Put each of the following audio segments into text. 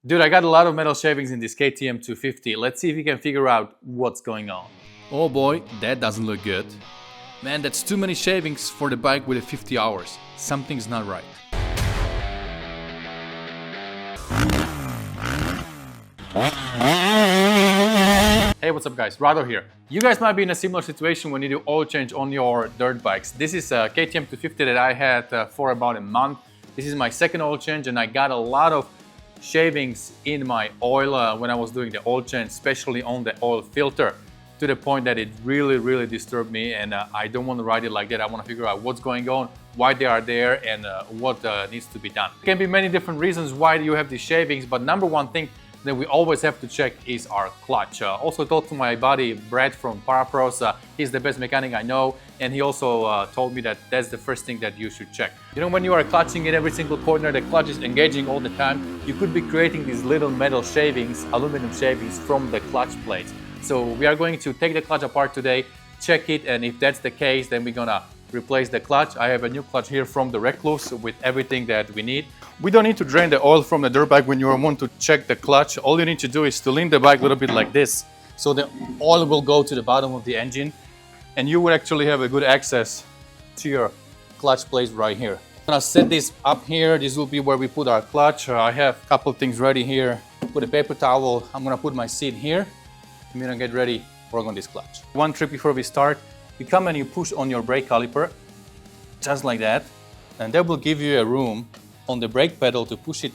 Dude, I got a lot of metal shavings in this KTM 250. Let's see if we can figure out what's going on. Oh boy, that doesn't look good. Man, that's too many shavings for the bike with a 50 hours. Something's not right. Hey, what's up guys, Rado here. You guys might be in a similar situation when you do oil change on your dirt bikes. This is a KTM 250 that I had for about a month. This is my second oil change and I got a lot of shavings in my oil when I was doing the oil change, especially on the oil filter, to the point that it really disturbed me, and I don't want to ride it like that. I want to figure out what's going on, why they are there, and what needs to be done. There can be many different reasons why you have these shavings, but number one thing that we always have to check is our clutch. Also talked to my buddy Brad from Parapros. He's the best mechanic I know, and he also told me that that's the first thing that you should check. You know, when you are clutching in every single corner, the clutch is engaging all the time, you could be creating these little metal shavings, aluminum shavings from the clutch plates. So we are going to take the clutch apart today, check it, and if that's the case, then we're gonna replace the clutch. I have a new clutch here from the Recluse with everything that we need. We don't need to drain the oil from the dirt bike when you want to check the clutch. All you need to do is to lean the bike a little bit like this, so the oil will go to the bottom of the engine, and you will actually have a good access to your clutch plate right here. I'm gonna set this up here. This will be where we put our clutch. I have a couple things ready here. Put a paper towel. I'm gonna put my seat here. I'm gonna get ready, work on this clutch. One trick before we start, you come and you push on your brake caliper, just like that, and that will give you a room on the brake pedal to push it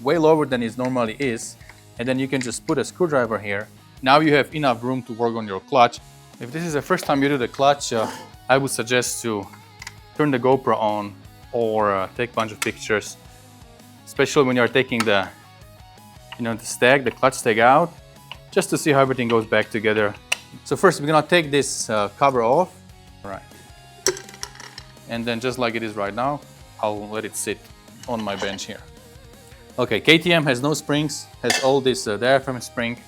way lower than it normally is, and then you can just put a screwdriver here. Now you have enough room to work on your clutch. If this is the first time you do the clutch, I would suggest to turn the GoPro on or take a bunch of pictures, especially when you're taking the the clutch stag out, just to see how everything goes back together. So first we're gonna take this cover off, right? And then just like it is right now, I'll let it sit on my bench here. Okay, KTM has no springs, has all this diaphragm spring,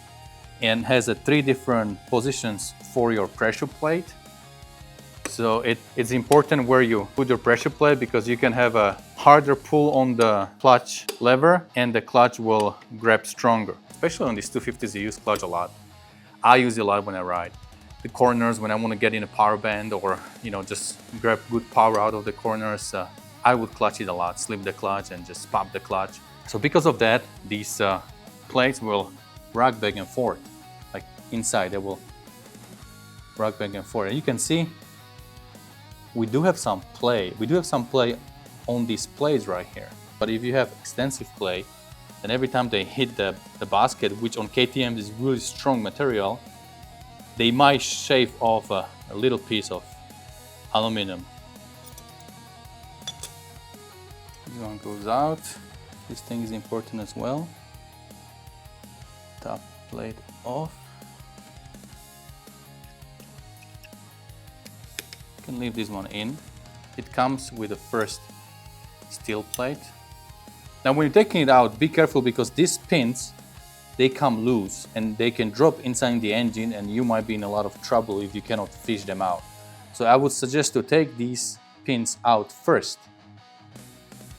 and has 3 different positions for your pressure plate. So it's important where you put your pressure plate, because you can have a harder pull on the clutch lever and the clutch will grab stronger. Especially on these 250s, you use clutch a lot. I use it a lot when I ride. The corners, when I want to get in a power band or just grab good power out of the corners, I would clutch it a lot, slip the clutch and just pop the clutch. So because of that, these plates will rock back and forth. Like inside, they will rock back and forth. And you can see we do have some play. We do have some play on these plates right here. But if you have extensive play, then every time they hit the basket, which on KTM is really strong material, they might shave off a little piece of aluminum. This one goes out. This thing is important as well. Top plate off. You can leave this one in. It comes with the first steel plate. Now when you're taking it out, be careful, because these pins, they come loose and they can drop inside the engine, and you might be in a lot of trouble if you cannot fish them out. So I would suggest to take these pins out first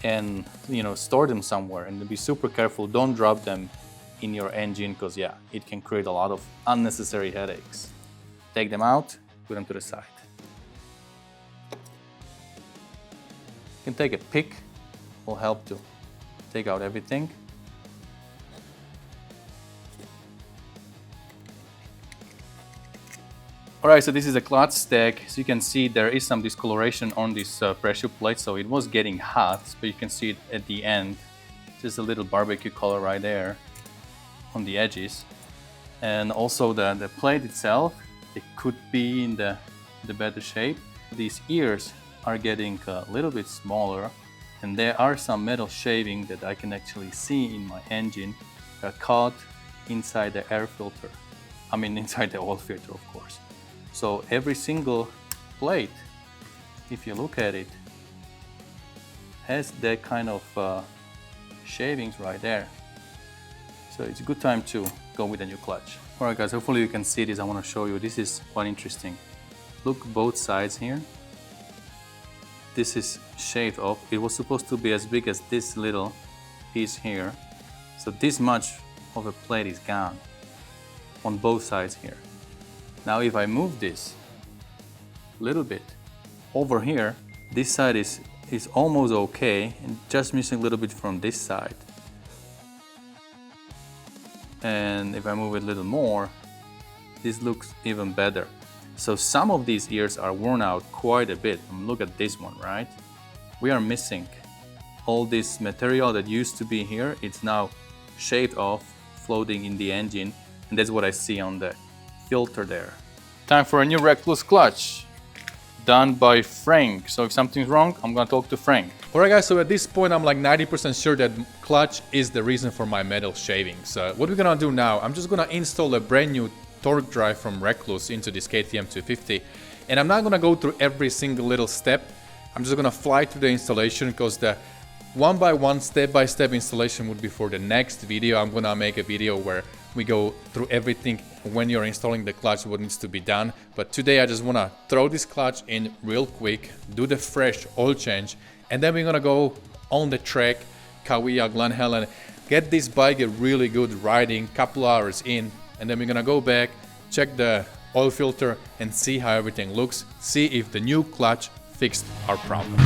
and store them somewhere, and be super careful. Don't drop them in your engine, because yeah, it can create a lot of unnecessary headaches. Take them out, put them to the side. You can take a pick, will help to take out everything. Alright, so this is a clutch stag. So you can see there is some discoloration on this pressure plate, so it was getting hot, but you can see it at the end. Just a little barbecue color right there on the edges. And also the plate itself, it could be in the better shape. These ears are getting a little bit smaller, and there are some metal shaving that I can actually see in my engine that are caught inside the air filter. I mean inside the oil filter, of course. So every single plate, if you look at it, has that kind of shavings right there. So it's a good time to go with a new clutch. Alright guys, hopefully you can see this. I want to show you. This is quite interesting. Look both sides here. This is shaved off. It was supposed to be as big as this little piece here. So this much of a plate is gone on both sides here. Now if I move this a little bit over here, this side is almost okay and just missing a little bit from this side. And if I move it a little more, this looks even better. So some of these ears are worn out quite a bit. Look at this one, right? We are missing all this material that used to be here. It's now shaved off, floating in the engine, and that's what I see on the filter there. Time for a new Recluse clutch, done by Frank. So if something's wrong, I'm gonna talk to Frank. Alright guys, so at this point I'm like 90% sure that clutch is the reason for my metal shavings. What we're gonna do now, I'm just gonna install a brand new torque drive from Recluse into this KTM 250, and I'm not gonna go through every single little step. I'm just gonna fly through the installation because the one by one, step by step installation would be for the next video. I'm gonna make a video where we go through everything when you're installing the clutch, what needs to be done. But today I just wanna throw this clutch in real quick, do the fresh oil change, and then we're gonna go on the track, Kawia, Glen Helen, get this bike a really good riding, couple hours in, and then we're gonna go back, check the oil filter and see how everything looks, see if the new clutch fixed our problem.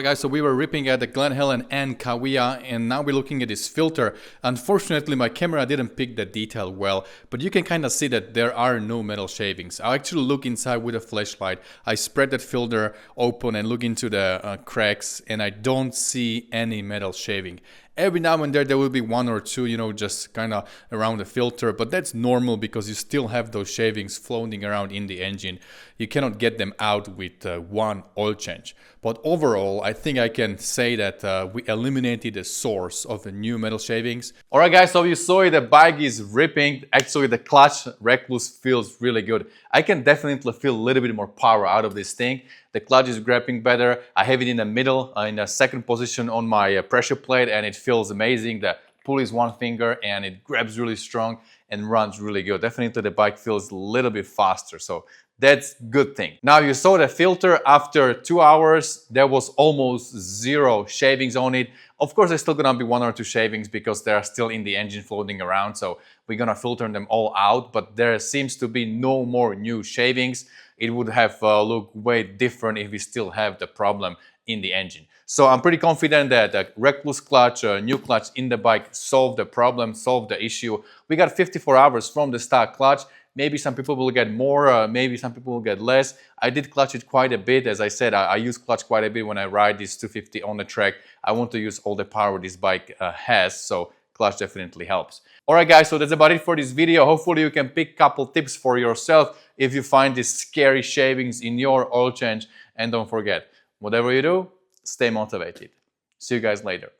Guys, so we were ripping at the Glen Helen and Kawia, and now we're looking at this filter. Unfortunately, my camera didn't pick that detail well, but you can kind of see that there are no metal shavings. I actually look inside with a flashlight. I spread that filter open and look into the cracks, and I don't see any metal shaving. Every now and then there will be one or two, you know, just kind of around the filter, but that's normal because you still have those shavings floating around in the engine. You cannot get them out with one oil change. But overall, I think I can say that we eliminated the source of the new metal shavings. Alright guys, so you saw it, the bike is ripping. Actually the clutch Recluse feels really good. I can definitely feel a little bit more power out of this thing. The clutch is grabbing better. I have it in the middle, in the second position on my pressure plate, and it feels amazing. The pull is one finger and it grabs really strong and runs really good. Definitely the bike feels a little bit faster, so that's a good thing. Now you saw the filter after 2 hours, there was almost zero shavings on it. Of course, there's still gonna be 1 or 2 shavings because they are still in the engine floating around, so we're gonna filter them all out, but there seems to be no more new shavings. It would have looked way different if we still have the problem in the engine. So I'm pretty confident that a Recluse clutch, a new clutch in the bike solved the problem, solved the issue. We got 54 hours from the stock clutch. Maybe some people will get more, maybe some people will get less. I did clutch it quite a bit. As I said, I use clutch quite a bit when I ride this 250 on the track. I want to use all the power this bike has, so clutch definitely helps. Alright guys, so that's about it for this video. Hopefully you can pick a couple tips for yourself if you find these scary shavings in your oil change. And don't forget, whatever you do, stay motivated. See you guys later.